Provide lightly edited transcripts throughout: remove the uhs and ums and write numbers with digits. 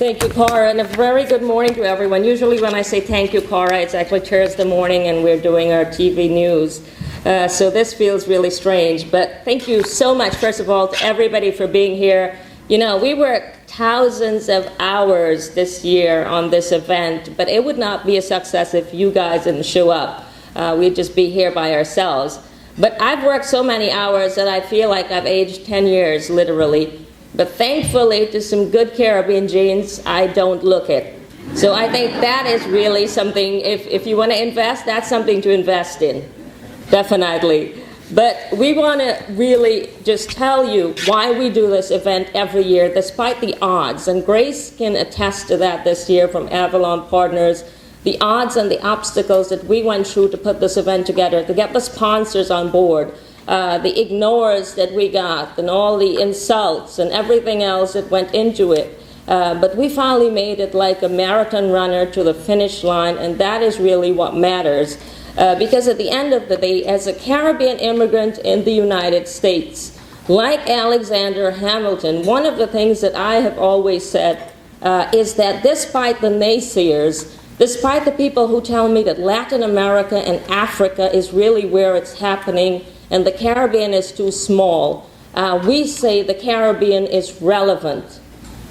Thank you, Cora, and a very good morning to everyone. Usually when I say thank you, Cora, it's actually Thursday morning and we're doing our TV news. So this feels really strange, but thank you so much, first of all, to everybody for being here. You know, we worked thousands of hours this year on this event, but it would not be a success if you guys didn't show up. We'd just be here by ourselves. But I've worked so many hours that I feel like I've aged 10 years, literally. But thankfully, to some good Caribbean genes, I don't look it. So I think that is really something, if you want to invest, that's something to invest in, definitely. But we want to really just tell you why we do this event every year, despite the odds. And Grace can attest to that this year from Avalon Partners, the odds and the obstacles that we went through to put this event together, to get the sponsors on board. The ignores that we got and all the insults and everything else that went into it. But we finally made it like a marathon runner to the finish line, and that is really what matters. Because at the end of the day, as a Caribbean immigrant in the United States, like Alexander Hamilton, one of the things that I have always said is that despite the naysayers, despite the people who tell me that Latin America and Africa is really where it's happening, and the Caribbean is too small, we say the Caribbean is relevant.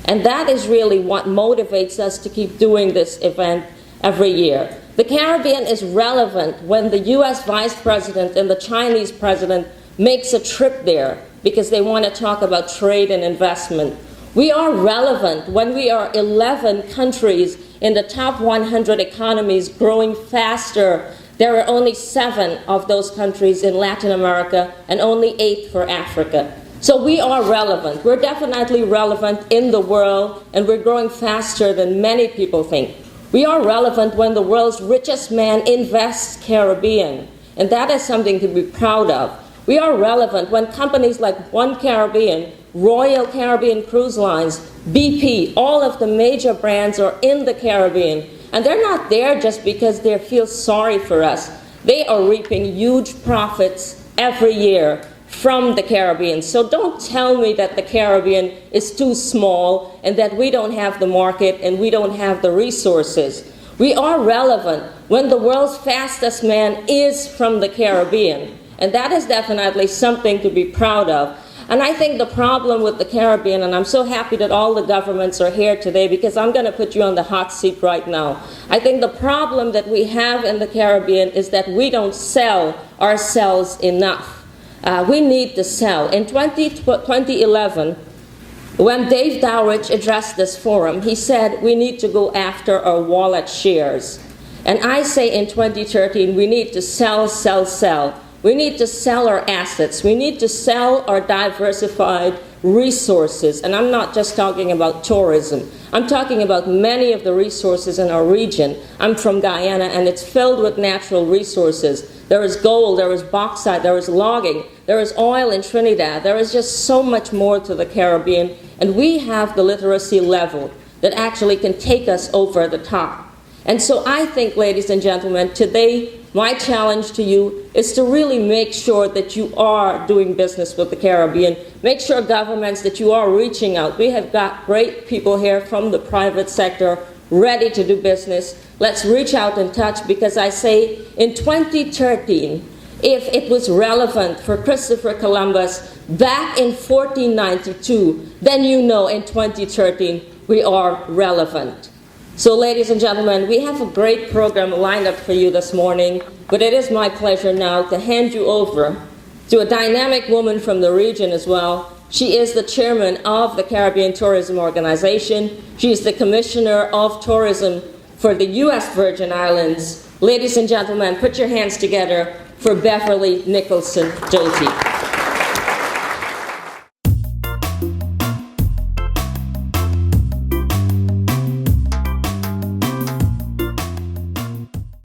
And that is really what motivates us to keep doing this event every year. The Caribbean is relevant when the US Vice President and the Chinese President makes a trip there because they want to talk about trade and investment. We are relevant when we are 11 countries in the top 100 economies growing faster. There are only 7 of those countries in Latin America and only 8 for Africa. So we are relevant. We're definitely relevant in the world, and we're growing faster than many people think. We are relevant when the world's richest man invests Caribbean, and that is something to be proud of. We are relevant when companies like One Caribbean, Royal Caribbean Cruise Lines, BP, all of the major brands are in the Caribbean. And they're not there just because they feel sorry for us. They are reaping huge profits every year from the Caribbean. So don't tell me that the Caribbean is too small and that we don't have the market and we don't have the resources. We are relevant when the world's fastest man is from the Caribbean. And that is definitely something to be proud of. And I think the problem with the Caribbean, and I'm so happy that all the governments are here today because I'm going to put you on the hot seat right now. I think the problem that we have in the Caribbean is that we don't sell ourselves enough. We need to sell. In 2011, when Dave Dowrich addressed this forum, he said we need to go after our wallet shares. And I say in 2013, we need to sell, sell, sell. We need to sell our assets. We need to sell our diversified resources. And I'm not just talking about tourism. I'm talking about many of the resources in our region. I'm from Guyana, and it's filled with natural resources. There is gold, there is bauxite, there is logging, there is oil in Trinidad. There is just so much more to the Caribbean. And we have the literacy level that actually can take us over the top. And so I think, ladies and gentlemen, today, my challenge to you is to really make sure that you are doing business with the Caribbean. Make sure, governments, that you are reaching out. We have got great people here from the private sector ready to do business. Let's reach out and touch, because I say in 2013, if it was relevant for Christopher Columbus back in 1492, then you know in 2013 we are relevant. So, ladies and gentlemen, we have a great program lined up for you this morning, but it is my pleasure now to hand you over to a dynamic woman from the region as well. She is the chairman of the Caribbean Tourism Organization. She is the commissioner of tourism for the U.S. Virgin Islands. Ladies and gentlemen, put your hands together for Beverly Nicholson Doty.